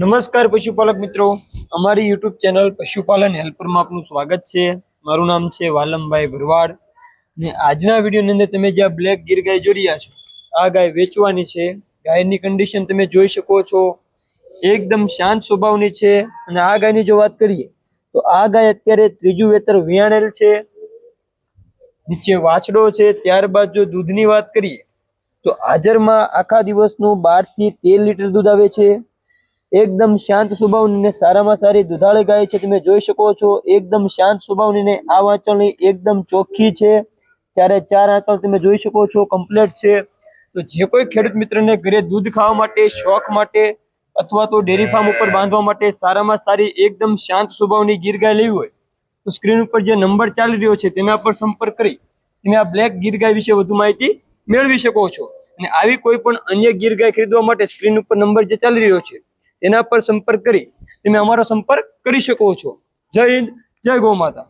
નમસ્કાર પશુપાલક મિત્રો, અમારી યુટ્યુબ ચેનલ પશુપાલન હેલ્પરમાં આપનું સ્વાગત છે। મારું નામ છે વાલમભાઈ ભરવાડ ને આજના વિડીયોની અંદર તમે જે બ્લેક ગીર ગાય જોઈ રહ્યા છો, આ ગાય વેચવાની છે। ગાયની કન્ડિશન તમે જોઈ શકો છો, એકદમ શાંત સ્વભાવની છે। અને આ ગાયની જો વાત કરીએ તો આ ગાય અત્યારે ત્રીજું વેતર વિયાણેલ છે, નીચે વાછડો છે। ત્યારબાદ જો દૂધની વાત કરીએ તો હાજરમાં આખા દિવસનું 12 થી 13 લીટર દૂધ આવે છે। एकदम शांत स्वभावनी ने सारामां सारी दुधाळी गाय छे, तमे जोई शको छो। एकदम शांत स्वभावनी ने आ वांचळनी एकदम चोख्खी छे, त्यारे 4 आंचळ तमे जोई शको छो, कम्प्लीट छे। तो जे कोई खेडूत मित्रने घरे दूध खावा माटे, शौक माटे अथवा तो डेरी फार्म उपर बांधवा माटे सारामां सारी एकदम शांत स्वभावनी गीर गाय लेवी होय तो स्क्रीन पर जे नंबर चाली रह्यो छे तेना पर संपर्क करी तमे आ ब्लेक गीर गाय विषे વધુ માહિતી મેળવી શકો છો। અને આવી કોઈ પણ અન્ય ગીર ગાય ખરીદવા માટે સ્ક્રીન ઉપર નંબર જે ચાલી રહ્યો છે તેના પર સંપર્ક કરી તમે અમારો સંપર્ક કરી શકો છો। જય હિન્દ, જય ગૌ માતા।